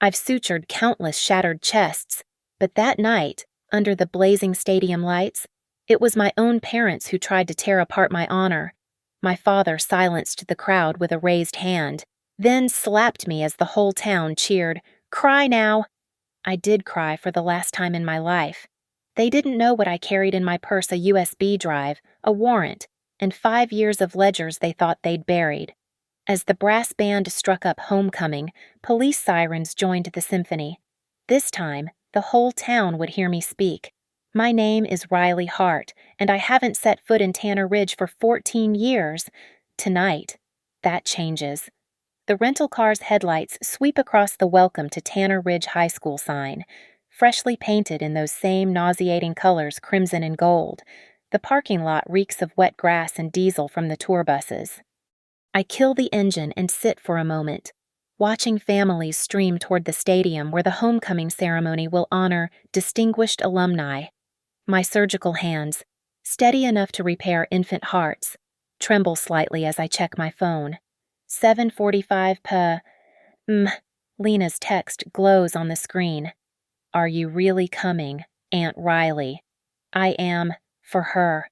I've sutured countless shattered chests, but that night, under the blazing stadium lights, it was my own parents who tried to tear apart my honor. My father silenced the crowd with a raised hand, then slapped me as the whole town cheered, "Cry now!" I did cry for the last time in my life. They didn't know what I carried in my purse: a USB drive, a warrant, and 5 years of ledgers they thought they'd buried. As the brass band struck up Homecoming, police sirens joined the symphony. This time, the whole town would hear me speak. My name is Riley Hart, and I haven't set foot in Tanner Ridge for 14 years. Tonight, that changes. The rental car's headlights sweep across the Welcome to Tanner Ridge High School sign, freshly painted in those same nauseating colors, crimson and gold. The parking lot reeks of wet grass and diesel from the tour buses. I kill the engine and sit for a moment, watching families stream toward the stadium where the homecoming ceremony will honor distinguished alumni. My surgical hands, steady enough to repair infant hearts, tremble slightly as I check my phone. 7:45 Lena's text glows on the screen. "Are you really coming, Aunt Riley?" I am, for her.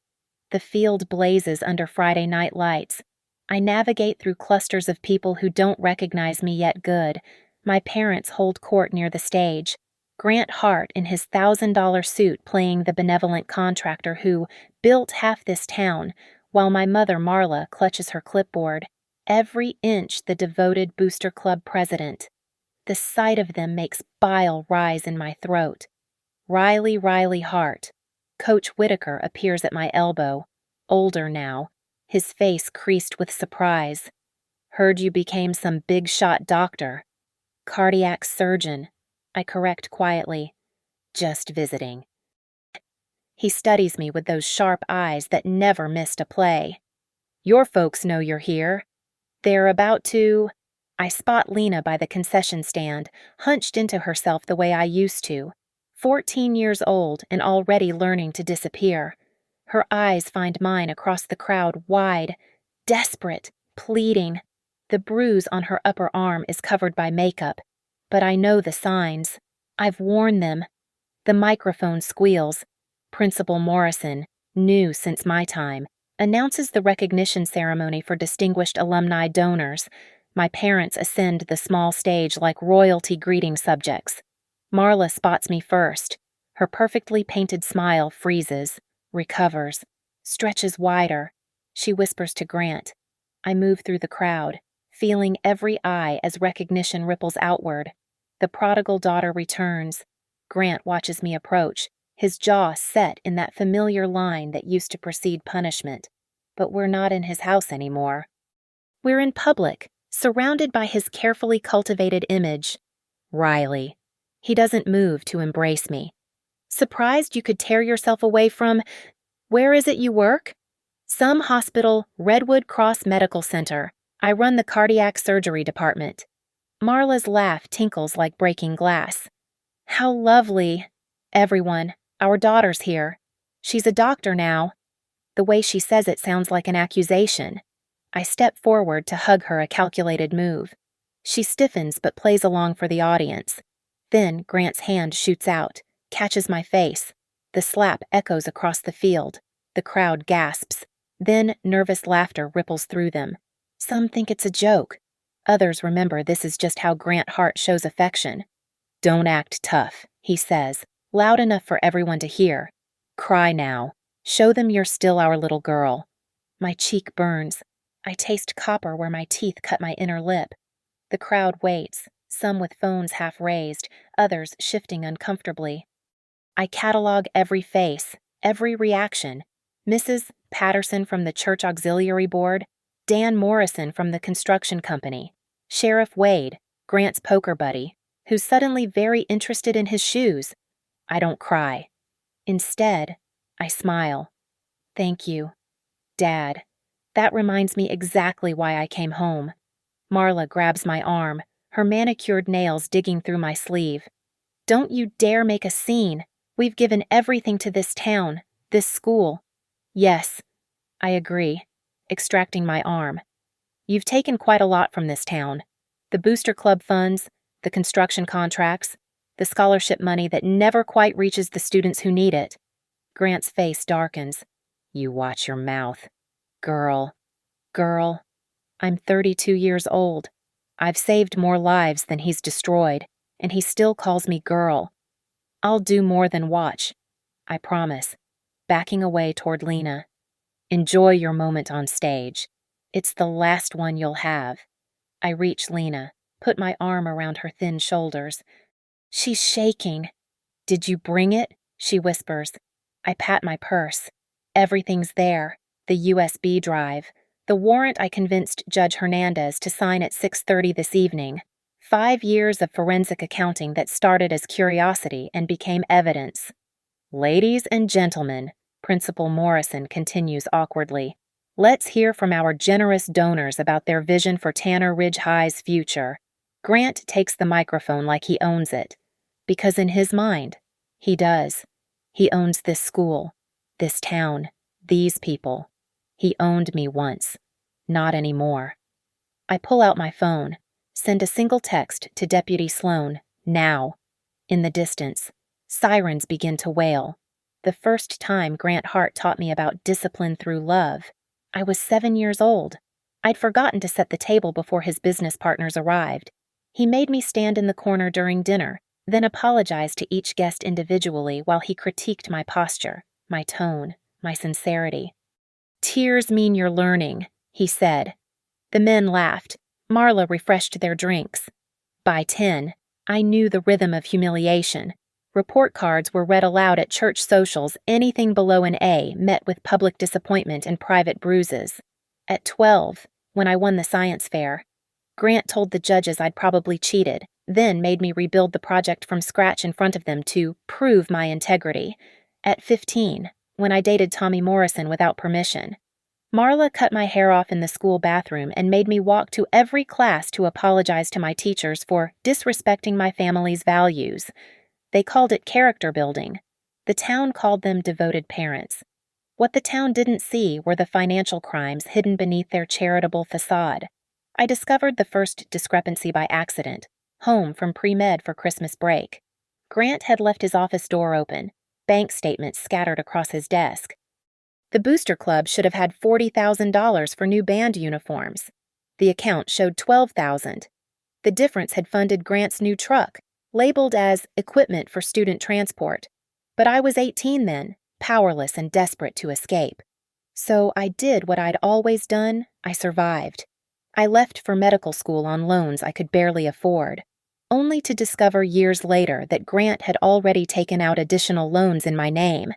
The field blazes under Friday night lights. I navigate through clusters of people who don't recognize me yet. Good. My parents hold court near the stage. Grant Hart in his $1,000 suit playing the benevolent contractor who built half this town, while my mother Marla clutches her clipboard, every inch the devoted Booster Club president. The sight of them makes bile rise in my throat. Riley Hart. Coach Whitaker appears at my elbow, older now, his face creased with surprise. "Heard you became some big-shot doctor." "Cardiac surgeon," I correct quietly. "Just visiting." He studies me with those sharp eyes that never missed a play. "Your folks know you're here. They're about to—" I spot Lena by the concession stand, hunched into herself the way I used to. 14 years old and already learning to disappear. Her eyes find mine across the crowd, wide, desperate, pleading. The bruise on her upper arm is covered by makeup, but I know the signs. I've worn them. The microphone squeals. Principal Morrison, new since my time, announces the recognition ceremony for distinguished alumni donors. My parents ascend the small stage like royalty greeting subjects. Marla spots me first. Her perfectly painted smile freezes, recovers, stretches wider. She whispers to Grant. I move through the crowd, feeling every eye as recognition ripples outward. The prodigal daughter returns. Grant watches me approach, his jaw set in that familiar line that used to precede punishment. But we're not in his house anymore. We're in public, surrounded by his carefully cultivated image. Riley. He doesn't move to embrace me. Surprised you could tear yourself away from— where is it you work? Some hospital, Redwood Cross Medical Center. I run the cardiac surgery department. Marla's laugh tinkles like breaking glass. How lovely. Everyone, our daughter's here. She's a doctor now. The way she says it sounds like an accusation. I step forward to hug her, a calculated move. She stiffens but plays along for the audience. Then Grant's hand shoots out, catches my face. The slap echoes across the field. The crowd gasps. Then nervous laughter ripples through them. Some think it's a joke. Others remember this is just how Grant Hart shows affection. Don't act tough, he says, loud enough for everyone to hear. Cry now. Show them you're still our little girl. My cheek burns. I taste copper where my teeth cut my inner lip. The crowd waits, some with phones half raised, others shifting uncomfortably. I catalog every face, every reaction. Mrs. Patterson from the church auxiliary board, Dan Morrison from the construction company, Sheriff Wade, Grant's poker buddy, who's suddenly very interested in his shoes. I don't cry. Instead, I smile. Thank you, Dad. That reminds me exactly why I came home. Marla grabs my arm, her manicured nails digging through my sleeve. Don't you dare make a scene. We've given everything to this town, this school. Yes, I agree, extracting my arm. You've taken quite a lot from this town. The Booster Club funds, the construction contracts, the scholarship money that never quite reaches the students who need it. Grant's face darkens. You watch your mouth. Girl. I'm 32 years old. I've saved more lives than he's destroyed, and he still calls me girl. I'll do more than watch, I promise, backing away toward Lena. Enjoy your moment on stage. It's the last one you'll have. I reach Lena, put my arm around her thin shoulders. She's shaking. Did you bring it? She whispers. I pat my purse. Everything's there. The USB drive. The warrant I convinced Judge Hernandez to sign at 6:30 this evening. 5 years of forensic accounting that started as curiosity and became evidence. Ladies and gentlemen, Principal Morrison continues awkwardly, let's hear from our generous donors about their vision for Tanner Ridge High's future. Grant takes the microphone like he owns it. Because in his mind, he does. He owns this school, this town, these people. He owned me once. Not anymore. I pull out my phone, send a single text to Deputy Sloan, now. In the distance, sirens begin to wail. The first time Grant Hart taught me about discipline through love. I was 7 years old. I'd forgotten to set the table before his business partners arrived. He made me stand in the corner during dinner, then apologized to each guest individually while he critiqued my posture, my tone, my sincerity. Tears mean you're learning, he said. The men laughed. Marla refreshed their drinks. By 10, I knew the rhythm of humiliation. Report cards were read aloud at church socials. Anything below an A met with public disappointment and private bruises. At 12, when I won the science fair, Grant told the judges I'd probably cheated, then made me rebuild the project from scratch in front of them to prove my integrity. At 15, when I dated Tommy Morrison without permission, Marla cut my hair off in the school bathroom and made me walk to every class to apologize to my teachers for disrespecting my family's values. They called it character building. The town called them devoted parents. What the town didn't see were the financial crimes hidden beneath their charitable facade. I discovered the first discrepancy by accident, home from pre-med for Christmas break. Grant had left his office door open, bank statements scattered across his desk. The Booster Club should have had $40,000 for new band uniforms. The account showed $12,000. The difference had funded Grant's new truck, labeled as equipment for student transport. But I was 18 then, powerless and desperate to escape. So I did what I'd always done. I survived. I left for medical school on loans I could barely afford, only to discover years later that Grant had already taken out additional loans in my name.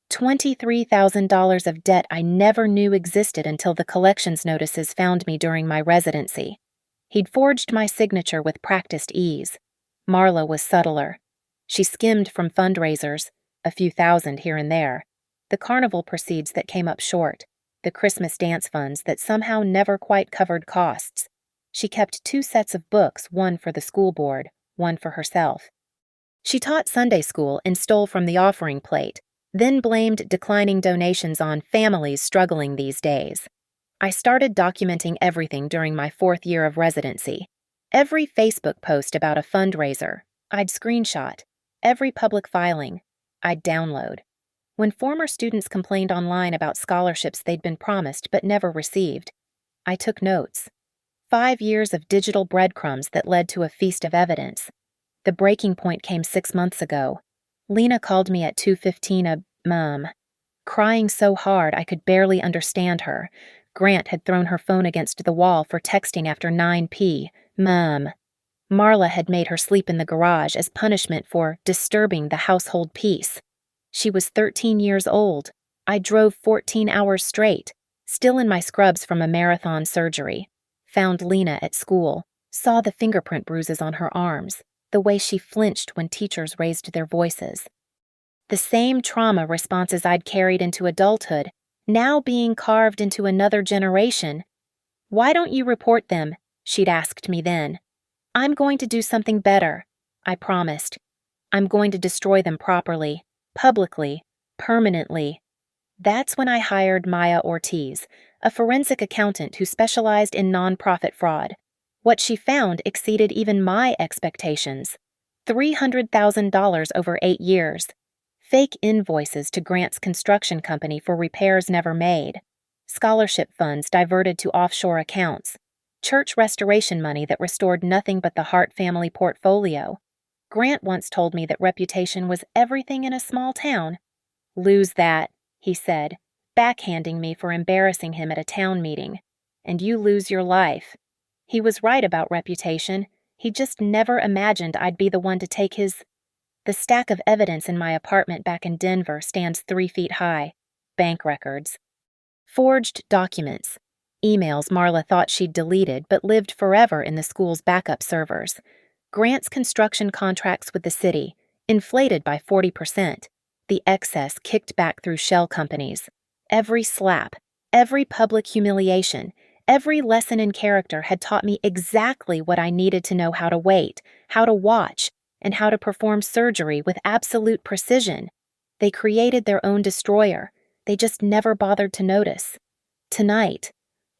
$23,000 of debt I never knew existed until the collections notices found me during my residency. He'd forged my signature with practiced ease. Marla was subtler. She skimmed from fundraisers, a few thousand here and there, the carnival proceeds that came up short, the Christmas dance funds that somehow never quite covered costs. She kept 2 sets of books, one for the school board, one for herself. She taught Sunday school and stole from the offering plate, then blamed declining donations on families struggling these days. I started documenting everything during my 4th year of residency. Every Facebook post about a fundraiser, I'd screenshot. Every public filing, I'd download. When former students complained online about scholarships they'd been promised but never received, I took notes. 5 years of digital breadcrumbs that led to a feast of evidence. The breaking point came 6 months ago. Lena called me at 2:15 Mom, crying so hard I could barely understand her. Grant had thrown her phone against the wall for texting after 9 p. Mom. Marla had made her sleep in the garage as punishment for disturbing the household peace. She was 13 years old. I drove 14 hours straight, still in my scrubs from a marathon surgery. Found Lena at school, saw the fingerprint bruises on her arms, the way she flinched when teachers raised their voices. The same trauma responses I'd carried into adulthood, now being carved into another generation. Why don't you report them? She'd asked me then. I'm going to do something better, I promised. I'm going to destroy them properly, publicly, permanently. That's when I hired Maya Ortiz, a forensic accountant who specialized in nonprofit fraud. What she found exceeded even my expectations. $300,000 over 8 years. Fake invoices to Grant's construction company for repairs never made. Scholarship funds diverted to offshore accounts. Church restoration money that restored nothing but the Hart family portfolio. Grant once told me that reputation was everything in a small town. "Lose that," he said, backhanding me for embarrassing him at a town meeting. "And you lose your life." He was right about reputation. He just never imagined I'd be the one to take his... The stack of evidence in my apartment back in Denver stands 3 feet high. Bank records. Forged documents. Emails Marla thought she'd deleted but lived forever in the school's backup servers. Grant's construction contracts with the city, inflated by 40%. The excess kicked back through shell companies. Every slap, every public humiliation, every lesson in character had taught me exactly what I needed to know: how to wait, how to watch, and how to perform surgery with absolute precision. They created their own destroyer. They just never bothered to notice. Tonight,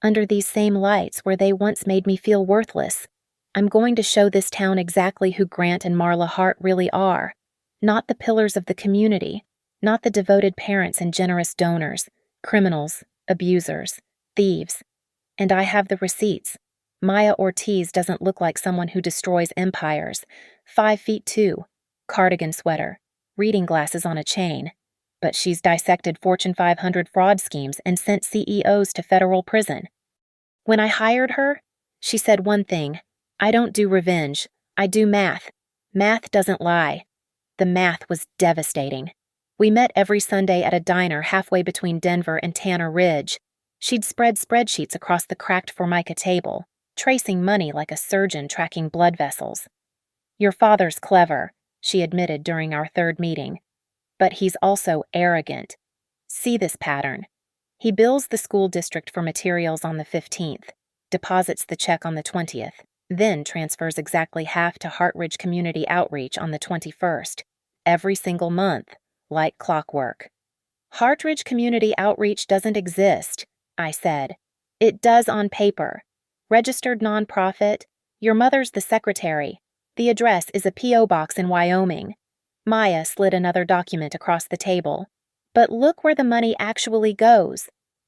under these same lights where they once made me feel worthless, I'm going to show this town exactly who Grant and Marla Hart really are. Not the pillars of the community, not the devoted parents and generous donors, criminals, abusers, thieves. And I have the receipts. Maya Ortiz doesn't look like someone who destroys empires. 5'2", cardigan sweater, reading glasses on a chain. But she's dissected Fortune 500 fraud schemes and sent CEOs to federal prison. When I hired her, she said one thing: "I don't do revenge. I do math. Math doesn't lie." The math was devastating. We met every Sunday at a diner halfway between Denver and Tanner Ridge. She'd spread spreadsheets across the cracked Formica table, tracing money like a surgeon tracking blood vessels. "Your father's clever," she admitted during our third meeting. "But he's also arrogant. See this pattern. He bills the school district for materials on the 15th, deposits the check on the 20th, then transfers exactly half to Hartridge Community Outreach on the 21st, every single month, like clockwork." "Hartridge Community Outreach doesn't exist," I said. "It does on paper. Registered nonprofit. Your mother's the secretary. The address is a P.O. box in Wyoming." Maya slid another document across the table. "But look where the money actually goes.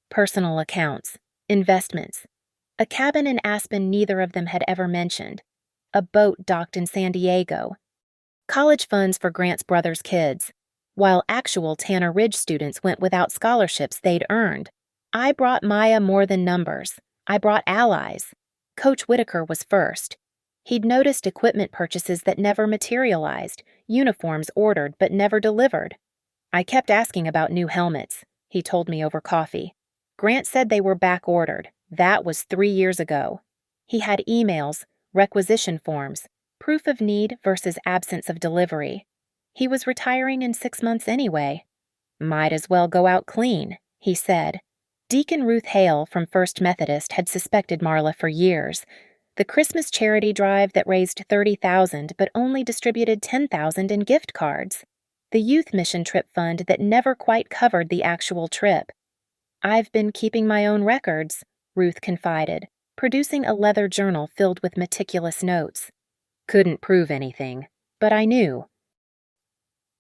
Personal accounts, investments. A cabin in Aspen neither of them had ever mentioned. A boat docked in San Diego. College funds for Grant's brother's kids. While actual Tanner Ridge students went without scholarships they'd earned. I brought Maya more than numbers. I brought allies. Coach Whitaker was first. He'd noticed equipment purchases that never materialized, uniforms ordered but never delivered. I kept asking about new helmets, he told me over coffee. Grant said they were back-ordered. That was 3 years ago. He had emails, requisition forms, proof of need versus absence of delivery. He was retiring in 6 months anyway. "Might as well go out clean," he said. Deacon Ruth Hale from First Methodist had suspected Marla for years. The Christmas charity drive that raised $30,000 but only distributed $10,000 in gift cards. The youth mission trip fund that never quite covered the actual trip. "I've been keeping my own records," Ruth confided, producing a leather journal filled with meticulous notes. "Couldn't prove anything, but I knew."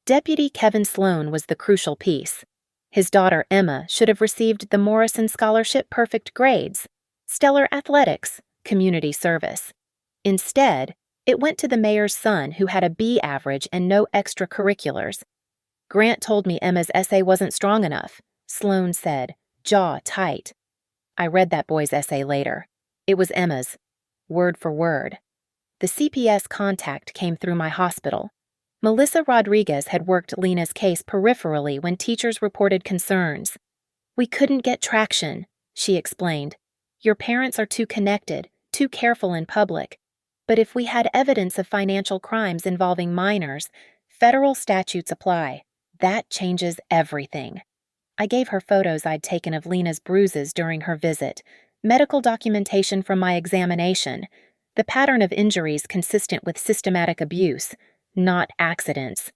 Deputy Kevin Sloan was the crucial piece. His daughter Emma should have received the Morrison Scholarship perfect grades, stellar athletics, community service. Instead, it went to the mayor's son who had a B average and no extracurriculars. "Grant told me Emma's essay wasn't strong enough," Sloan said, jaw tight. I read that boy's essay later. It was Emma's, word for word. The CPS contact came through my hospital. Melissa Rodriguez had worked Lena's case peripherally when teachers reported concerns. "We couldn't get traction," she explained. "Your parents are too connected, too careful in public. But if we had evidence of financial crimes involving minors, federal statutes apply. That changes everything." I gave her photos I'd taken of Lena's bruises during her visit, medical documentation from my examination, the pattern of injuries consistent with systematic abuse, not accidents.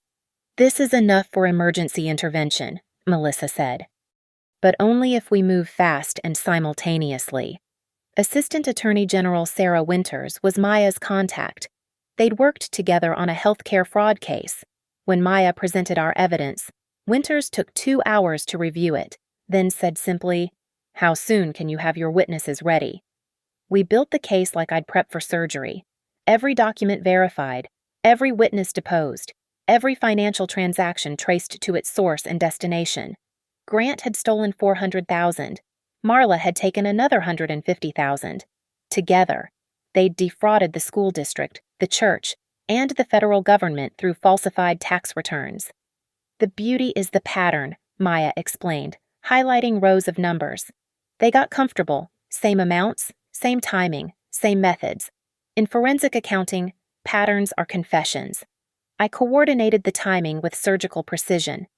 "This is enough for emergency intervention," Melissa said. "But only if we move fast and simultaneously." Assistant Attorney General Sarah Winters was Maya's contact. They'd worked together on a healthcare fraud case. When Maya presented our evidence, Winters took 2 hours to review it, then said simply, "How soon can you have your witnesses ready?" We built the case like I'd prepped for surgery. Every document verified, every witness deposed, every financial transaction traced to its source and destination. Grant had stolen $400,000. Marla had taken another $150,000. Together, they'd defrauded the school district, the church, and the federal government through falsified tax returns. "The beauty is the pattern," Maya explained, highlighting rows of numbers. "They got comfortable, same amounts, same timing, same methods. In forensic accounting, patterns are confessions. I coordinated the timing with surgical precision.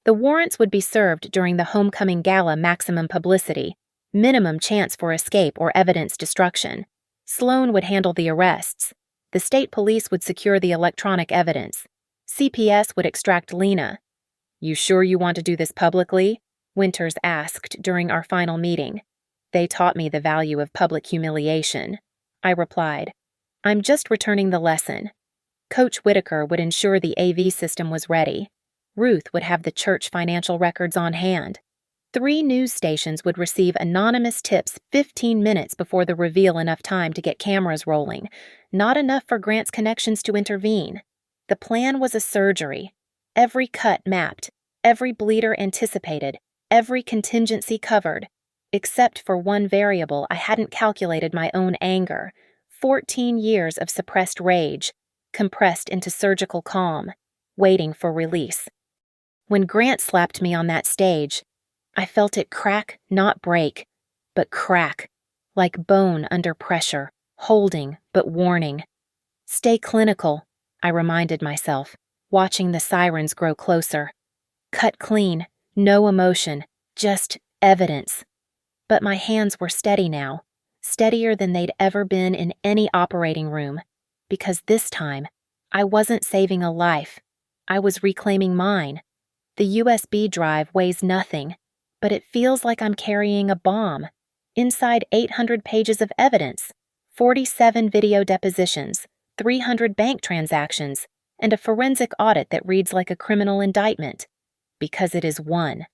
The warrants would be served during the homecoming gala, maximum publicity, minimum chance for escape or evidence destruction. Sloan would handle the arrests. The state police would secure the electronic evidence. CPS would extract Lena." "You sure you want to do this publicly?" Winters asked during our final meeting. "They taught me the value of public humiliation," I replied. "I'm just returning the lesson." Coach Whitaker would ensure the AV system was ready. Ruth would have the church financial records on hand. 3 news stations would receive anonymous tips 15 minutes before the reveal, enough time to get cameras rolling, not enough for Grant's connections to intervene. The plan was a surgery. Every cut mapped, every bleeder anticipated, every contingency covered. Except for one variable, I hadn't calculated my own anger. 14 years of suppressed rage, compressed into surgical calm, waiting for release. When Grant slapped me on that stage, I felt it crack, not break, but crack, like bone under pressure, holding but warning. "Stay clinical," I reminded myself, watching the sirens grow closer. "Cut clean, no emotion, just evidence." But my hands were steady now, steadier than they'd ever been in any operating room, because this time, I wasn't saving a life. I was reclaiming mine. The USB drive weighs nothing, but it feels like I'm carrying a bomb. Inside 800 pages of evidence, 47 video depositions, 300 bank transactions, and a forensic audit that reads like a criminal indictment. Because it is one.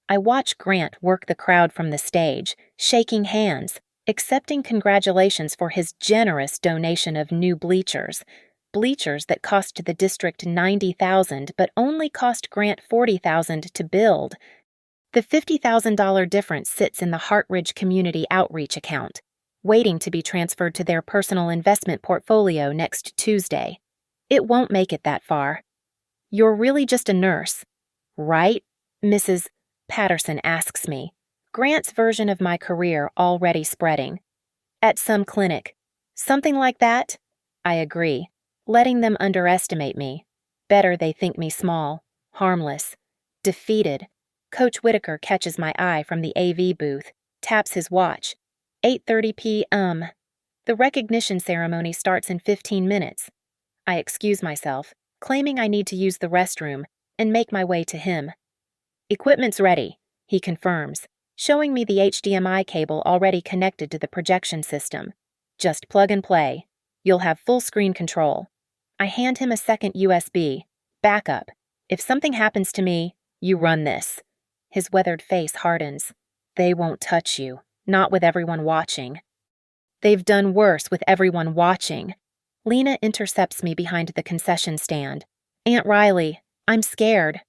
I watch Grant work the crowd from the stage, shaking hands, accepting congratulations for his generous donation of new bleachers. Bleachers that cost the district $90,000 but only cost Grant $40,000 to build. The $50,000 difference sits in the Hartridge Community Outreach account, waiting to be transferred to their personal investment portfolio next Tuesday. It won't make it that far. "You're really just a nurse, right, Mrs. Patterson?" asks me, Grant's version of my career already spreading. "At some clinic. Something like that," I agree, letting them underestimate me. Better they think me small, harmless, defeated. Coach Whitaker catches my eye from the AV booth, taps his watch. 8:30 p.m. The recognition ceremony starts in 15 minutes. I excuse myself, claiming I need to use the restroom, and make my way to him. "Equipment's ready," he confirms, showing me the HDMI cable already connected to the projection system. "Just plug and play. You'll have full screen control." I hand him a second USB. "Backup. If something happens to me, you run this." His weathered face hardens. "They won't touch you, not with everyone watching." "They've done worse with everyone watching." Lena intercepts me behind the concession stand. "Aunt Riley, I'm scared."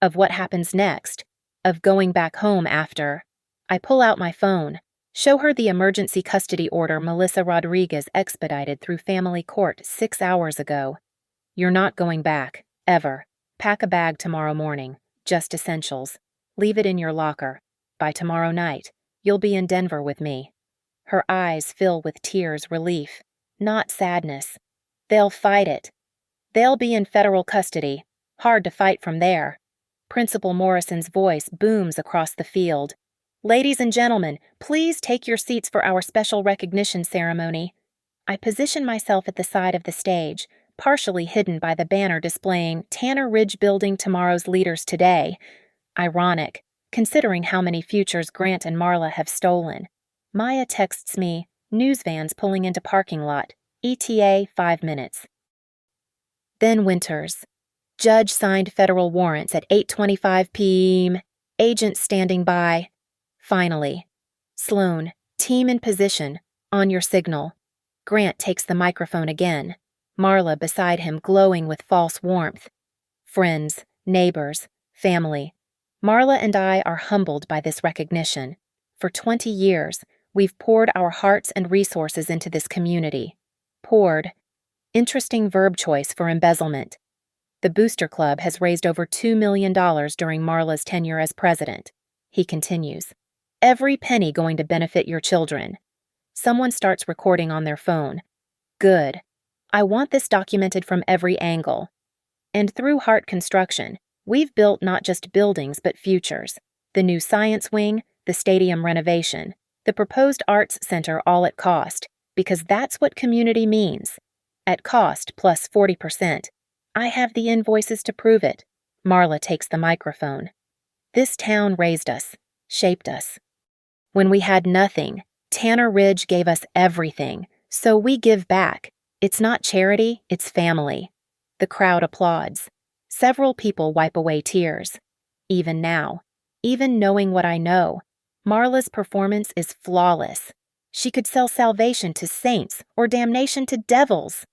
Of what happens next? Of going back home after? I pull out my phone, show her the emergency custody order Melissa Rodriguez expedited through family court 6 hours ago. "You're not going back, ever. Pack a bag tomorrow morning, just essentials. Leave it in your locker. By tomorrow night, you'll be in Denver with me." Her eyes fill with tears, relief, not sadness. "They'll fight it. They'll be in federal custody. Hard to fight from there." Principal Morrison's voice booms across the field. "Ladies and gentlemen, please take your seats for our special recognition ceremony." I position myself at the side of the stage, partially hidden by the banner displaying Tanner Ridge Building Tomorrow's Leaders Today. Ironic, considering how many futures Grant and Marla have stolen. Maya texts me, news vans pulling into parking lot, ETA 5 minutes. Then Winters. Judge signed federal warrants at 8:25 p.m. Agents standing by. Finally. Sloan, team in position, on your signal. Grant takes the microphone again, Marla beside him glowing with false warmth. Friends, neighbors, family. Marla and I are humbled by this recognition. For 20 years, we've poured our hearts and resources into this community. Poured. Interesting verb choice for embezzlement. The Booster Club has raised over $2 million during Marla's tenure as president. He continues. Every penny going to benefit your children. Someone starts recording on their phone. Good. I want this documented from every angle. And through Heart Construction, we've built not just buildings but futures. The new science wing, the stadium renovation, the proposed arts center all at cost, because that's what community means. At cost plus 40%. I have the invoices to prove it. Marla takes the microphone. This town raised us, shaped us. When we had nothing, Tanner Ridge gave us everything, so we give back. It's not charity, it's family. The crowd applauds. Several people wipe away tears. Even now, even knowing what I know, Marla's performance is flawless. She could sell salvation to saints or damnation to devils.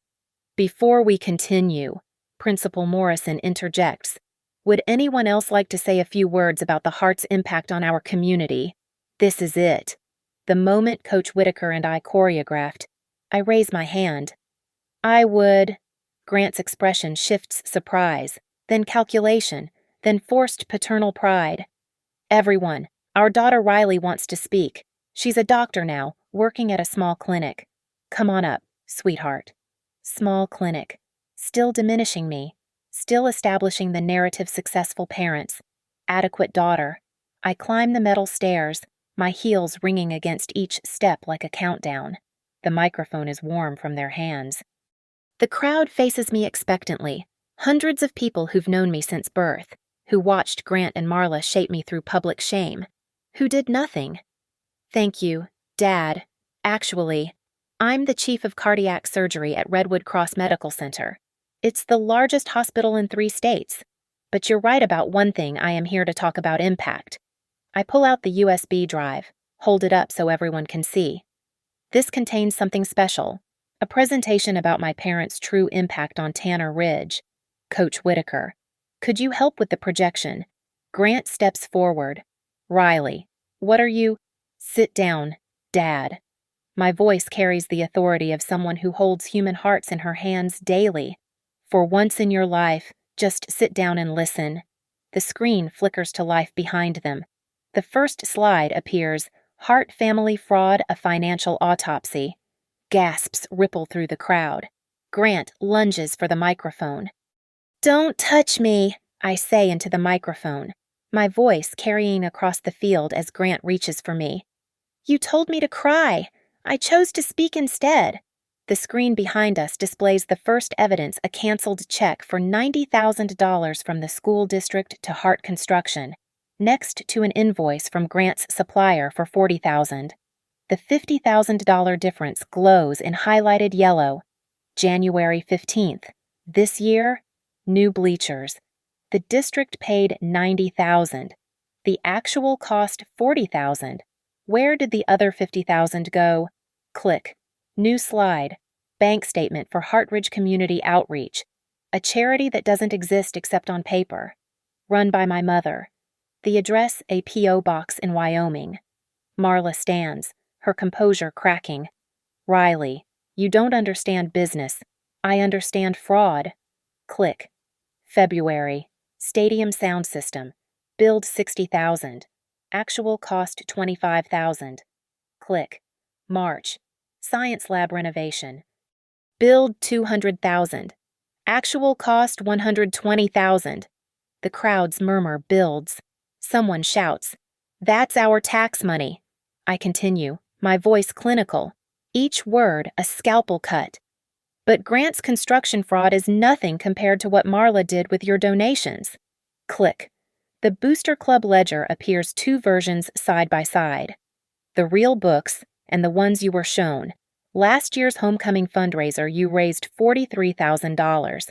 Before we continue, Principal Morrison interjects. Would anyone else like to say a few words about the Heart's impact on our community? This is it. The moment Coach Whitaker and I choreographed, I raise my hand. I would. Grant's expression shifts surprise, then calculation, then forced paternal pride. Everyone, our daughter Riley wants to speak. She's a doctor now, working at a small clinic. Come on up, sweetheart. Small clinic. Still diminishing me. Still establishing the narrative successful parents. Adequate daughter. I climb the metal stairs, my heels ringing against each step like a countdown. The microphone is warm from their hands. The crowd faces me expectantly. Hundreds of people who've known me since birth, who watched Grant and Marla shape me through public shame, who did nothing. Thank you, Dad. Actually, I'm the chief of cardiac surgery at Redwood Cross Medical Center. It's the largest hospital in 3 states. But you're right about one thing. I am here to talk about impact. I pull out the USB drive, hold it up so everyone can see. This contains something special, a presentation about my parents' true impact on Tanner Ridge. Coach Whitaker, could you help with the projection? Grant steps forward. Riley, what are you? Sit down, Dad. My voice carries the authority of someone who holds human hearts in her hands daily. For once in your life, just sit down and listen. The screen flickers to life behind them. The first slide appears, Hart Family Fraud, a Financial Autopsy. Gasps ripple through the crowd. Grant lunges for the microphone. Don't touch me, I say into the microphone, my voice carrying across the field as Grant reaches for me. You told me to cry. I chose to speak instead. The screen behind us displays the first evidence, a canceled check for $90,000 from the school district to Hart Construction, next to an invoice from Grant's supplier for $40,000. The $50,000 difference glows in highlighted yellow. January 15th. This year, new bleachers. The district paid $90,000. The actual cost $40,000. Where did the other $50,000 go? Click. New slide. Bank statement for Hartridge Community Outreach, a charity that doesn't exist except on paper. Run by my mother. The address, a P.O. box in Wyoming. Marla stands, her composure cracking. Riley, you don't understand business. I understand fraud. Click. February. Stadium sound system. Build $60,000. Actual cost $25,000. Click. March. Science lab renovation. Build $200,000. Actual cost $120,000. The crowd's murmur builds. Someone shouts, "That's our tax money." I continue, my voice clinical. Each word a scalpel cut. But Grant's construction fraud is nothing compared to what Marla did with your donations. Click. The Booster Club ledger appears 2 versions side by side. The real books, and the ones you were shown. Last year's homecoming fundraiser, you raised $43,000.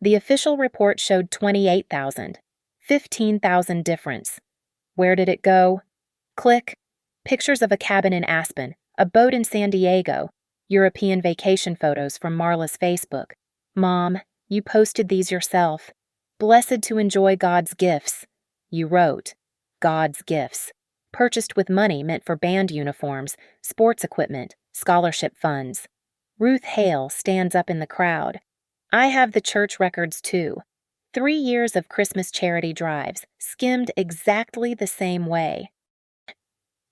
The official report showed $28,000. $15,000 difference. Where did it go? Click. Pictures of a cabin in Aspen, a boat in San Diego, European vacation photos from Marla's Facebook. Mom, you posted these yourself. Blessed to enjoy God's gifts. You wrote, God's gifts. Purchased with money meant for band uniforms, sports equipment, scholarship funds. Ruth Hale stands up in the crowd. I have the church records too. 3 years of Christmas charity drives, skimmed exactly the same way.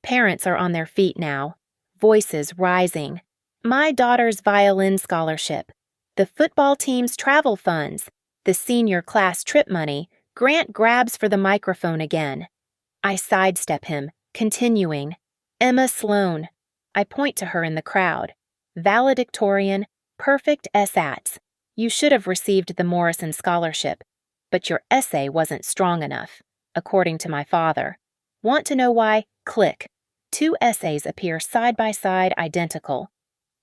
Parents are on their feet now, voices rising. My daughter's violin scholarship, the football team's travel funds, the senior class trip money. Grant grabs for the microphone again. I sidestep him, continuing. Emma Sloan. I point to her in the crowd. Valedictorian, perfect SATs. You should have received the Morrison Scholarship, but your essay wasn't strong enough, according to my father. Want to know why? Click. 2 essays appear side by side identical.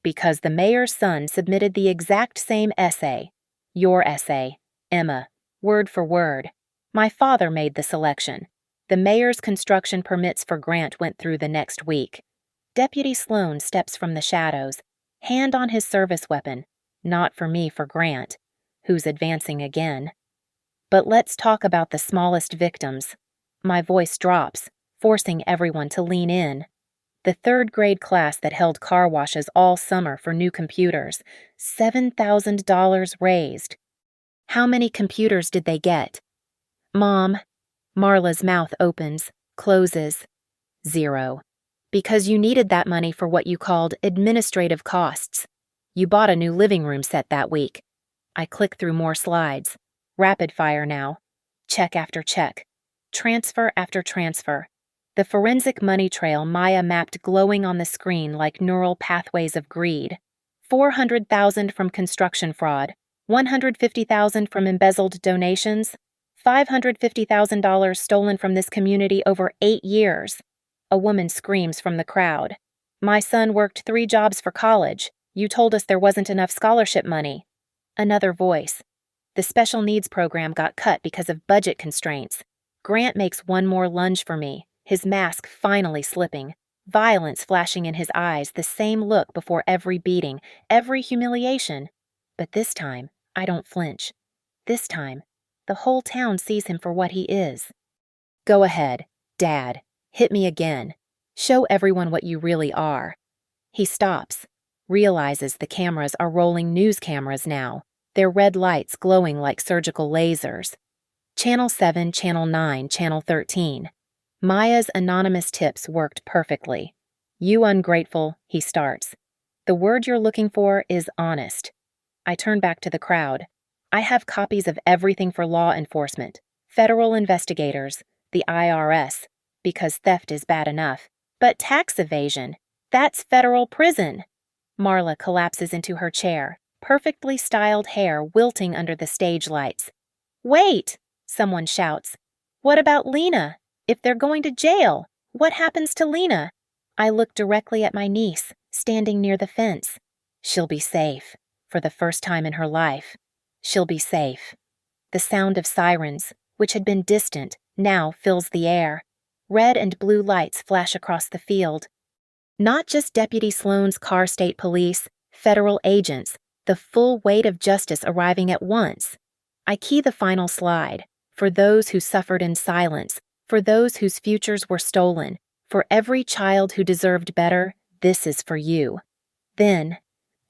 Because the mayor's son submitted the exact same essay. Your essay, Emma, word for word. My father made the selection. The mayor's construction permits for Grant went through the next week. Deputy Sloan steps from the shadows, hand on his service weapon. Not for me, for Grant, who's advancing again. But let's talk about the smallest victims. My voice drops, forcing everyone to lean in. The 3rd grade class that held car washes all summer for new computers. $7,000 raised. How many computers did they get? Mom. Marla's mouth opens, closes. 0. Because you needed that money for what you called administrative costs. You bought a new living room set that week. I click through more slides. Rapid fire now. Check after check. Transfer after transfer. The forensic money trail Maya mapped glowing on the screen like neural pathways of greed. $400,000 from construction fraud. $150,000 from embezzled donations. $550,000 stolen from this community over 8 years. A woman screams from the crowd. My son worked 3 jobs for college. You told us there wasn't enough scholarship money. Another voice. The special needs program got cut because of budget constraints. Grant makes one more lunge for me, his mask finally slipping, violence flashing in his eyes, the same look before every beating, every humiliation. But this time, I don't flinch. This time, the whole town sees him for what he is. Go ahead, Dad. Hit me again. Show everyone what you really are. He stops. Realizes the cameras are rolling news cameras now, their red lights glowing like surgical lasers. Channel 7, Channel 9, Channel 13. Maya's anonymous tips worked perfectly. You ungrateful, he starts. The word you're looking for is honest. I turn back to the crowd. I have copies of everything for law enforcement, federal investigators, the IRS, because theft is bad enough. But tax evasion, that's federal prison. Marla collapses into her chair, perfectly styled hair wilting under the stage lights. Wait, someone shouts. What about Lena? If they're going to jail, what happens to Lena? I look directly at my niece, standing near the fence. She'll be safe, for the first time in her life. She'll be safe. The sound of sirens, which had been distant, now fills the air. Red and blue lights flash across the field. Not just Deputy Sloan's car state police, federal agents, the full weight of justice arriving at once. I key the final slide. For those who suffered in silence, for those whose futures were stolen, for every child who deserved better, this is for you. Then,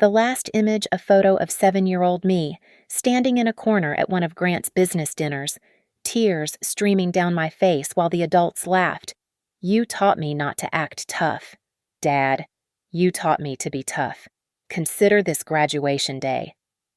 the last image, a photo of 7-year-old me, standing in a corner at one of Grant's business dinners, tears streaming down my face while the adults laughed. You taught me not to act tough. Dad, you taught me to be tough. Consider this graduation day.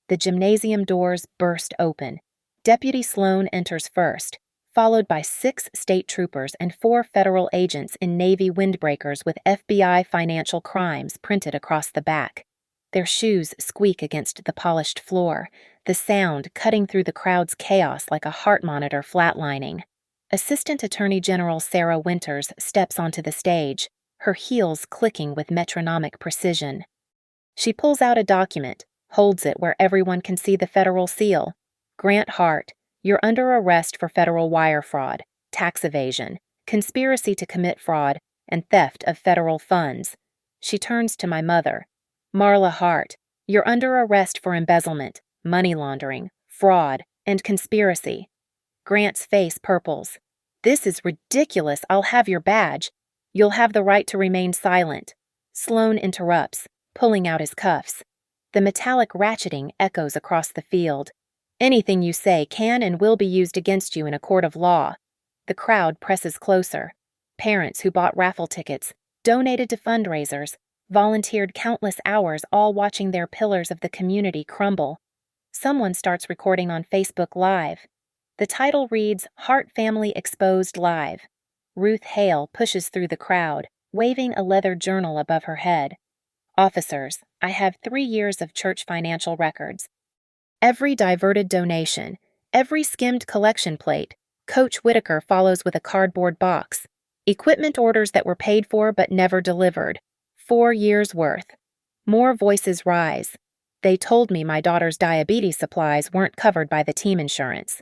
The gymnasium doors burst open. Deputy Sloan enters first, followed by 6 state troopers and 4 federal agents in Navy windbreakers with FBI financial crimes printed across the back. Their shoes squeak against the polished floor, the sound cutting through the crowd's chaos like a heart monitor flatlining. Assistant Attorney General Sarah Winters steps onto the stage, her heels clicking with metronomic precision. She pulls out a document, holds it where everyone can see the federal seal. Grant Hart, you're under arrest for federal wire fraud, tax evasion, conspiracy to commit fraud, and theft of federal funds. She turns to my mother. Marla Hart, you're under arrest for embezzlement, money laundering, fraud, and conspiracy. Grant's face purples. This is ridiculous. I'll have your badge. You'll have the right to remain silent. Sloan interrupts, pulling out his cuffs. The metallic ratcheting echoes across the field. Anything you say can and will be used against you in a court of law. The crowd presses closer. Parents who bought raffle tickets, donated to fundraisers, volunteered countless hours, all watching their pillars of the community crumble. Someone starts recording on Facebook Live. The title reads, Hart Family Exposed Live. Ruth Hale pushes through the crowd, waving a leather journal above her head. Officers, I have 3 years of church financial records. Every diverted donation, every skimmed collection plate, Coach Whitaker follows with a cardboard box. Equipment orders that were paid for but never delivered. 4 years' worth. More voices rise. They told me my daughter's diabetes supplies weren't covered by the team insurance.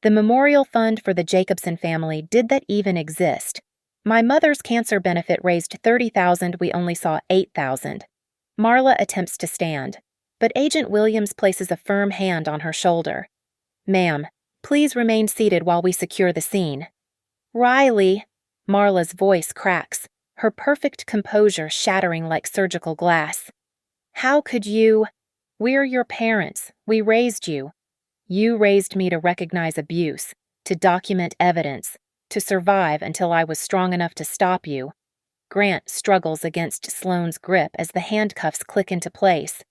The memorial fund for the Jacobson family, did that even exist? My mother's cancer benefit raised $30,000, we only saw $8,000. Marla attempts to stand, but Agent Williams places a firm hand on her shoulder. Ma'am, please remain seated while we secure the scene. Riley, Marla's voice cracks, her perfect composure shattering like surgical glass. How could you? We're your parents. We raised you. You raised me to recognize abuse, to document evidence, to survive until I was strong enough to stop you. Grant struggles against Sloane's grip as the handcuffs click into place.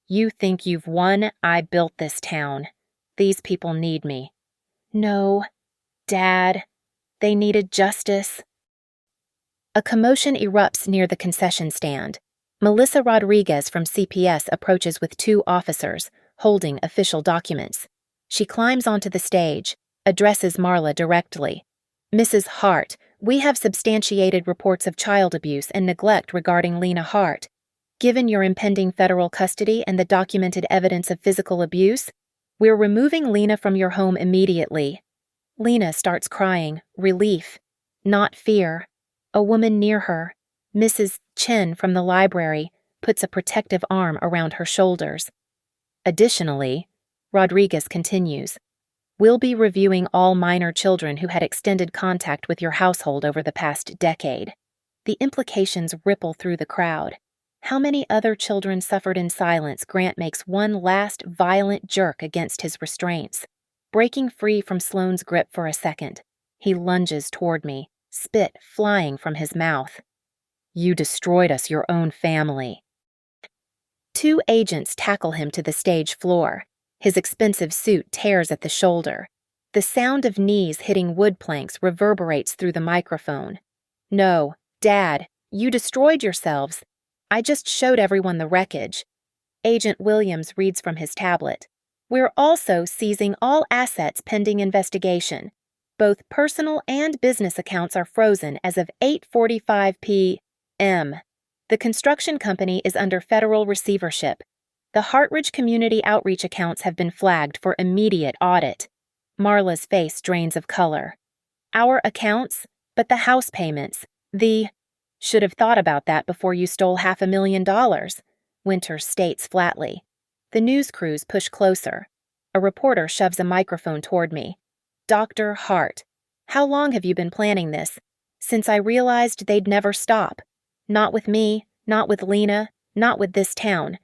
You think you've won? I built this town. These people need me. No, Dad. They needed justice. A commotion erupts near the concession stand. Melissa Rodriguez from CPS approaches with 2 officers, holding official documents. She climbs onto the stage, addresses Marla directly. Mrs. Hart, we have substantiated reports of child abuse and neglect regarding Lena Hart. Given your impending federal custody and the documented evidence of physical abuse, we're removing Lena from your home immediately. Lena starts crying, relief, not fear. A woman near her, Mrs. Chen from the library, puts a protective arm around her shoulders. Additionally, Rodriguez continues, we'll be reviewing all minor children who had extended contact with your household over the past decade. The implications ripple through the crowd. How many other children suffered in silence? Grant makes one last violent jerk against his restraints. Breaking free from Sloane's grip for a second, he lunges toward me, spit flying from his mouth. You destroyed us, your own family. 2 agents tackle him to the stage floor. His expensive suit tears at the shoulder. The sound of knees hitting wood planks reverberates through the microphone. No, Dad, you destroyed yourselves. I just showed everyone the wreckage. Agent Williams reads from his tablet. We're also seizing all assets pending investigation. Both personal and business accounts are frozen as of 8:45 p.m. The construction company is under federal receivership. The Hartridge Community Outreach accounts have been flagged for immediate audit. Marla's face drains of color. Our accounts, but the house payments, should have thought about that before you stole $500,000, Winters states flatly. The news crews push closer. A reporter shoves a microphone toward me. Dr. Hart, how long have you been planning this? Since I realized they'd never stop. Not with me, not with Lena, not with this town.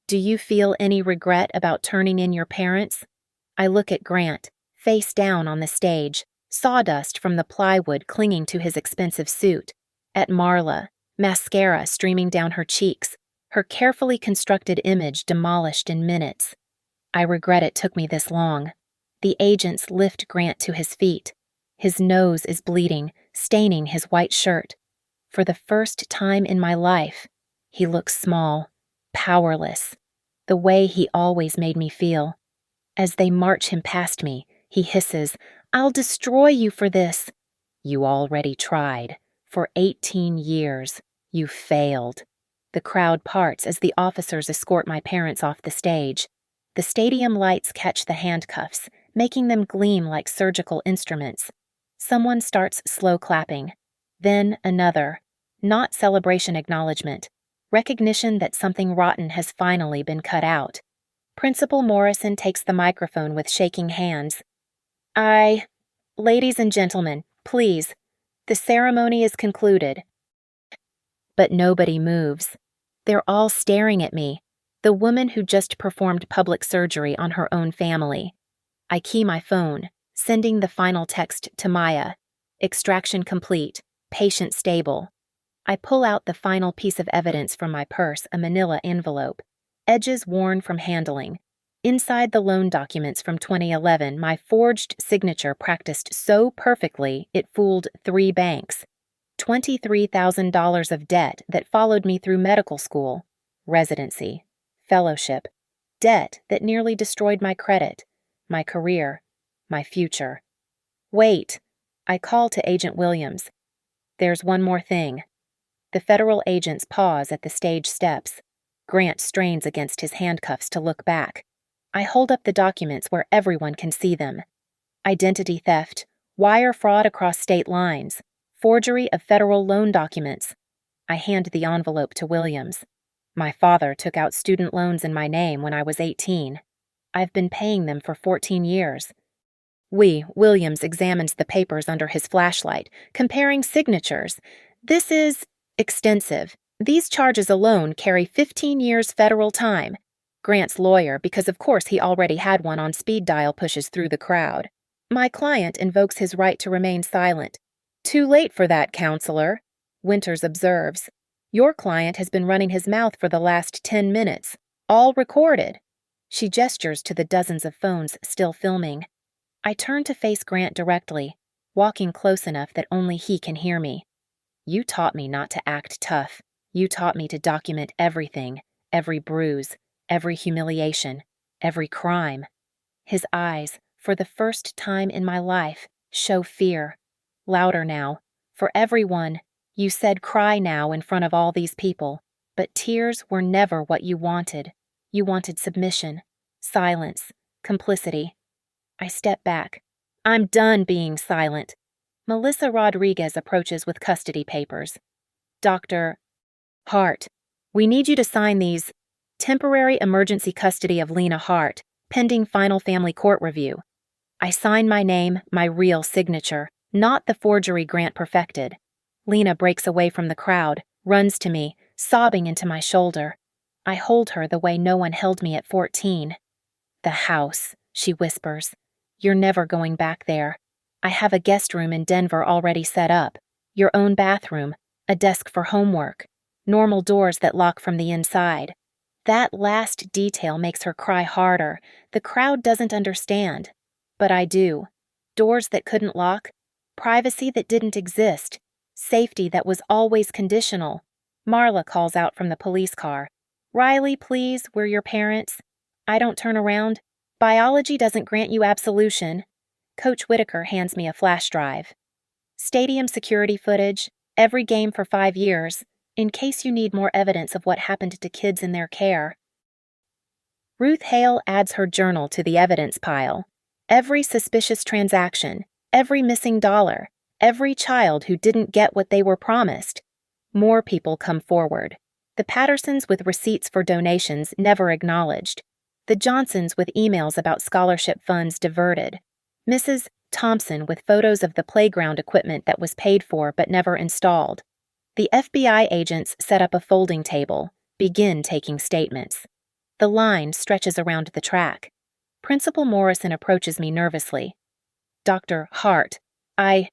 Do you feel any regret about turning in your parents? I look at Grant, face down on the stage, sawdust from the plywood clinging to his expensive suit. At Marla, mascara streaming down her cheeks, her carefully constructed image demolished in minutes. I regret it took me this long. The agents lift Grant to his feet. His nose is bleeding, staining his white shirt. For the first time in my life, he looks small, powerless, the way he always made me feel. As they march him past me, he hisses, I'll destroy you for this. You already tried. For 18 years, you failed. The crowd parts as the officers escort my parents off the stage. The stadium lights catch the handcuffs, making them gleam like surgical instruments. Someone starts slow clapping. Then another. Not celebration acknowledgement. Recognition that something rotten has finally been cut out. Principal Morrison takes the microphone with shaking hands. Ladies and gentlemen, please. The ceremony is concluded. But nobody moves. They're all staring at me, the woman who just performed public surgery on her own family. I key my phone, sending the final text to Maya. Extraction complete. Patient stable. I pull out the final piece of evidence from my purse, a manila envelope. Edges worn from handling. Inside the loan documents from 2011, my forged signature practiced so perfectly it fooled 3 banks. $23,000 of debt that followed me through medical school, residency, fellowship, debt that nearly destroyed my credit, my career, my future. Wait, I call to Agent Williams. There's one more thing. The federal agents pause at the stage steps. Grant strains against his handcuffs to look back. I hold up the documents where everyone can see them. Identity theft, wire fraud across state lines, forgery of federal loan documents. I hand the envelope to Williams. My father took out student loans in my name when I was 18. I've been paying them for 14 years. Williams examines the papers under his flashlight, comparing signatures. This is extensive. These charges alone carry 15 years federal time. Grant's lawyer, because of course he already had one on speed dial, pushes through the crowd. My client invokes his right to remain silent. Too late for that, counselor, Winters observes. Your client has been running his mouth for the last 10 minutes, all recorded. She gestures to the dozens of phones still filming. I turn to face Grant directly, walking close enough that only he can hear me. You taught me not to act tough. You taught me to document everything, every bruise, every humiliation, every crime. His eyes, for the first time in my life, show fear. Louder now. For everyone. You said cry now in front of all these people, but tears were never what you wanted. You wanted submission, silence, complicity. I step back. I'm done being silent. Melissa Rodriguez approaches with custody papers. Dr. Hart, we need you to sign these. Temporary emergency custody of Lena Hart, pending final family court review. I sign my name, my real signature, not the forgery Grant perfected. Lena breaks away from the crowd, runs to me, sobbing into my shoulder. I hold her the way no one held me at 14. The house, she whispers. You're never going back there. I have a guest room in Denver already set up. Your own bathroom, a desk for homework, normal doors that lock from the inside. That last detail makes her cry harder. The crowd doesn't understand. But I do. Doors that couldn't lock, privacy that didn't exist, safety that was always conditional. Marla calls out from the police car. Riley, please, we're your parents. I don't turn around. Biology doesn't grant you absolution. Coach Whitaker hands me a flash drive. Stadium security footage, every game for 5 years, in case you need more evidence of what happened to kids in their care. Ruth Hale adds her journal to the evidence pile. Every suspicious transaction, every missing dollar, every child who didn't get what they were promised. More people come forward. The Pattersons with receipts for donations never acknowledged. The Johnsons with emails about scholarship funds diverted. Mrs. Thompson with photos of the playground equipment that was paid for but never installed. The FBI agents set up a folding table, begin taking statements. The line stretches around the track. Principal Morrison approaches me nervously. Dr. Hart, I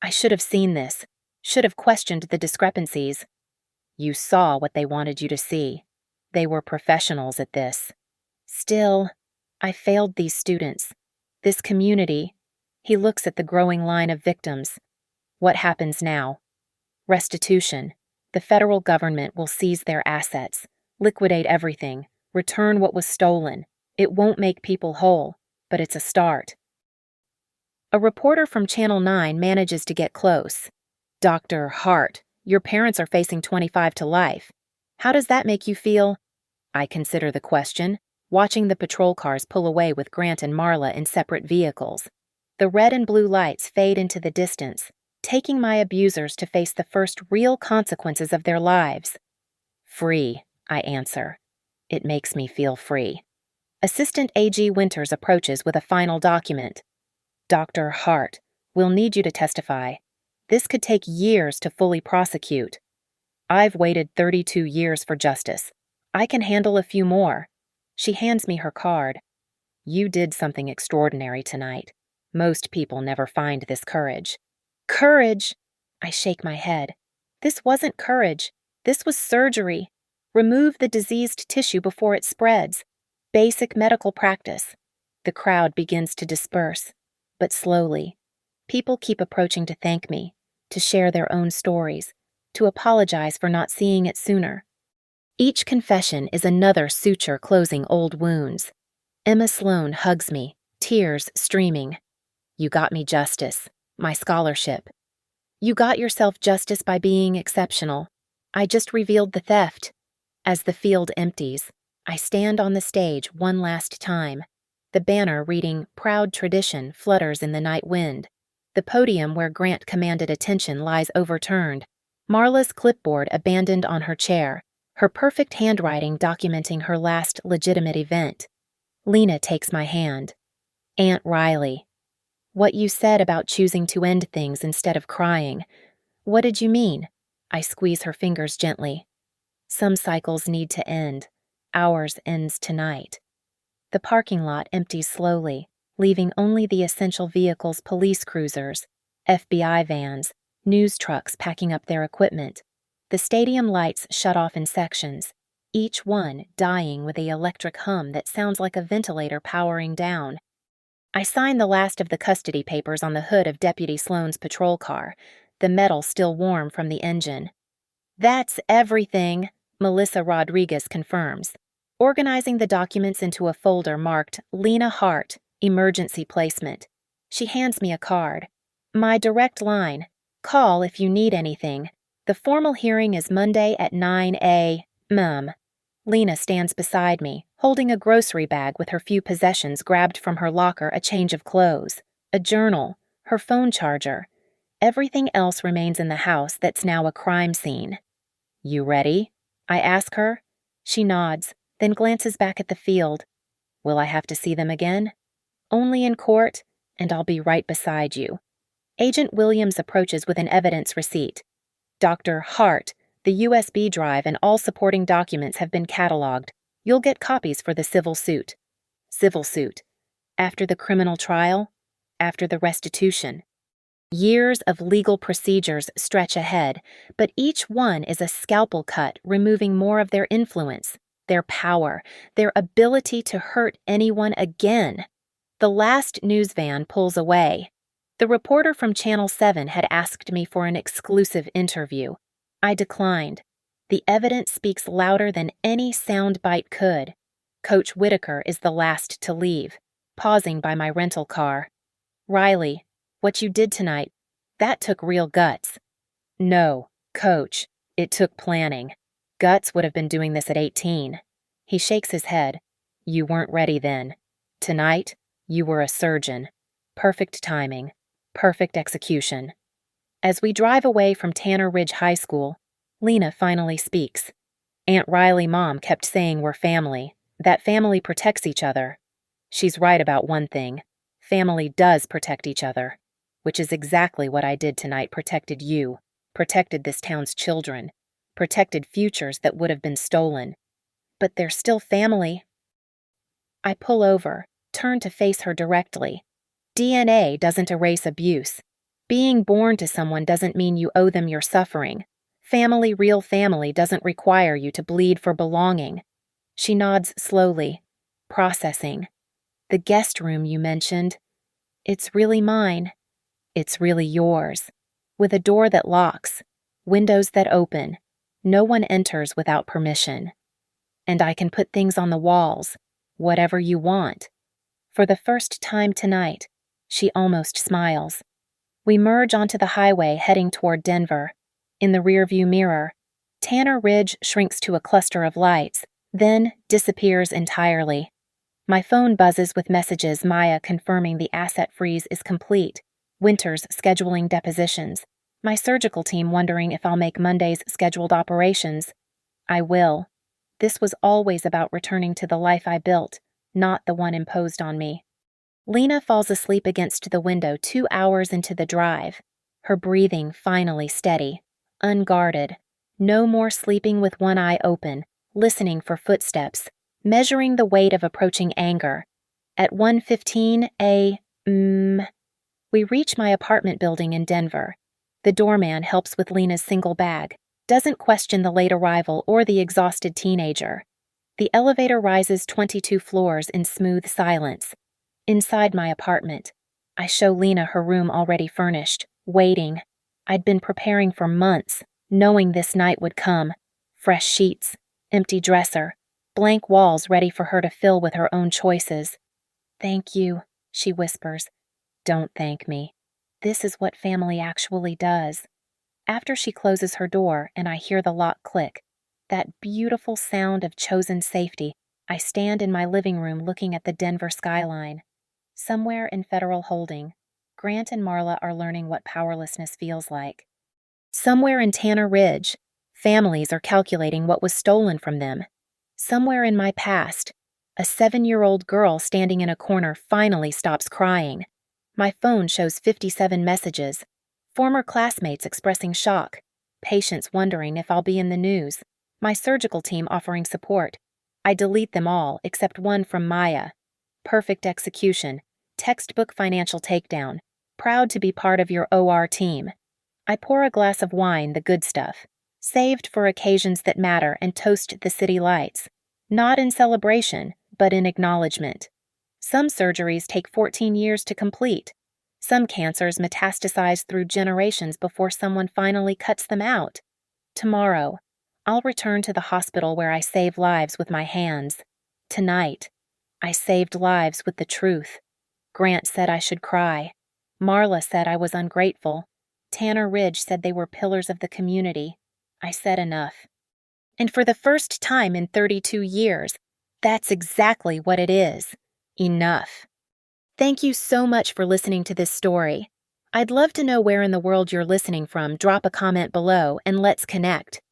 should have seen this, should have questioned the discrepancies. You saw what they wanted you to see. They were professionals at this. Still, I failed these students, this community. He looks at the growing line of victims. What happens now? Restitution. The federal government will seize their assets, liquidate everything, return what was stolen. It won't make people whole, but it's a start. A reporter from Channel 9 manages to get close. Dr. Hart, your parents are facing 25 to life. How does that make you feel? I consider the question, watching the patrol cars pull away with Grant and Marla in separate vehicles. The red and blue lights fade into the distance, taking my abusers to face the first real consequences of their lives. Free, I answer. It makes me feel free. Assistant AG Winters approaches with a final document. Dr. Hart, we'll need you to testify. This could take years to fully prosecute. I've waited 32 years for justice. I can handle a few more. She hands me her card. You did something extraordinary tonight. Most people never find this courage. Courage! I shake my head. This wasn't courage. This was surgery. Remove the diseased tissue before it spreads. Basic medical practice. The crowd begins to disperse, but slowly. People keep approaching to thank me, to share their own stories, to apologize for not seeing it sooner. Each confession is another suture closing old wounds. Emma Sloan hugs me, tears streaming. You got me justice, my scholarship. You got yourself justice by being exceptional. I just revealed the theft. As the field empties, I stand on the stage one last time. The banner reading Proud Tradition flutters in the night wind. The podium where Grant commanded attention lies overturned. Marla's clipboard abandoned on her chair, her perfect handwriting documenting her last legitimate event. Lena takes my hand. Aunt Riley. What you said about choosing to end things instead of crying. What did you mean? I squeeze her fingers gently. Some cycles need to end. Ours ends tonight. The parking lot empties slowly, leaving only the essential vehicles, police cruisers, FBI vans, news trucks packing up their equipment. The stadium lights shut off in sections, each one dying with the electric hum that sounds like a ventilator powering down. I sign the last of the custody papers on the hood of Deputy Sloan's patrol car, the metal still warm from the engine. That's everything, Melissa Rodriguez confirms, organizing the documents into a folder marked Lena Hart, Emergency Placement. She hands me a card. My direct line. Call if you need anything. The formal hearing is Monday at 9 a.m. Lena stands beside me, holding a grocery bag with her few possessions grabbed from her locker, a change of clothes, a journal, her phone charger. Everything else remains in the house that's now a crime scene. You ready? I ask her. She nods, then glances back at the field. Will I have to see them again? Only in court, and I'll be right beside you. Agent Williams approaches with an evidence receipt. Dr. Hart, the USB drive and all supporting documents have been cataloged. You'll get copies for the civil suit. Civil suit. After the criminal trial, after the restitution. Years of legal procedures stretch ahead, but each one is a scalpel cut, removing more of their influence, their power, their ability to hurt anyone again. The last news van pulls away. The reporter from Channel 7 had asked me for an exclusive interview. I declined. The evidence speaks louder than any soundbite could. Coach Whitaker is the last to leave, pausing by my rental car. Riley, what you did tonight, that took real guts. No, Coach, it took planning. Guts would have been doing this at 18. He shakes his head. You weren't ready then. Tonight, you were a surgeon. Perfect timing. Perfect execution. As we drive away from Tanner Ridge High School, Lena finally speaks. Aunt Riley Mom kept saying we're family, that family protects each other. She's right about one thing. Family does protect each other, which is exactly what I did tonight, protected you, protected this town's children, protected futures that would have been stolen. But they're still family. I pull over, turn to face her directly. DNA doesn't erase abuse. Being born to someone doesn't mean you owe them your suffering. Family, real family, doesn't require you to bleed for belonging. She nods slowly, processing. The guest room you mentioned. It's really mine. It's really yours. With a door that locks, windows that open. No one enters without permission. And I can put things on the walls, whatever you want. For the first time tonight, she almost smiles. We merge onto the highway heading toward Denver. In the rearview mirror, Tanner Ridge shrinks to a cluster of lights, then disappears entirely. My phone buzzes with messages, Maya confirming the asset freeze is complete, Winters scheduling depositions, my surgical team wondering if I'll make Monday's scheduled operations. I will. This was always about returning to the life I built, not the one imposed on me. Lena falls asleep against the window 2 hours into the drive, her breathing finally steady, unguarded. No more sleeping with one eye open, listening for footsteps, measuring the weight of approaching anger. At 1:15 a.m., we reach my apartment building in Denver. The doorman helps with Lena's single bag, doesn't question the late arrival or the exhausted teenager. The elevator rises 22 floors in smooth silence. Inside my apartment, I show Lena her room already furnished, waiting. I'd been preparing for months, knowing this night would come. Fresh sheets, empty dresser, blank walls ready for her to fill with her own choices. "Thank you," she whispers. "Don't thank me. This is what family actually does." After she closes her door and I hear the lock click, that beautiful sound of chosen safety, I stand in my living room looking at the Denver skyline. Somewhere in Federal Holding, Grant and Marla are learning what powerlessness feels like. Somewhere in Tanner Ridge, families are calculating what was stolen from them. Somewhere in my past, a 7-year-old girl standing in a corner finally stops crying. My phone shows 57 messages, former classmates expressing shock, patients wondering if I'll be in the news, my surgical team offering support. I delete them all except one from Maya. Perfect execution, textbook financial takedown, proud to be part of your OR team. I pour a glass of wine, the good stuff, saved for occasions that matter, and toast the city lights. Not in celebration, but in acknowledgement. Some surgeries take 14 years to complete. Some cancers metastasize through generations before someone finally cuts them out. Tomorrow, I'll return to the hospital where I save lives with my hands. Tonight, I saved lives with the truth. Grant said I should cry. Marla said I was ungrateful. Tanner Ridge said they were pillars of the community. I said enough. And for the first time in 32 years, that's exactly what it is. Enough. Thank you so much for listening to this story. I'd love to know where in the world you're listening from. Drop a comment below and let's connect.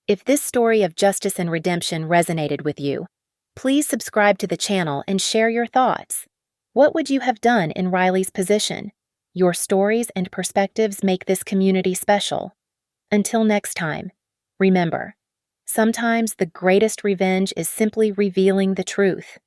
If this story of justice and redemption resonated with you, please subscribe to the channel and share your thoughts. What would you have done in Riley's position? Your stories and perspectives make this community special. Until next time, remember, sometimes the greatest revenge is simply revealing the truth.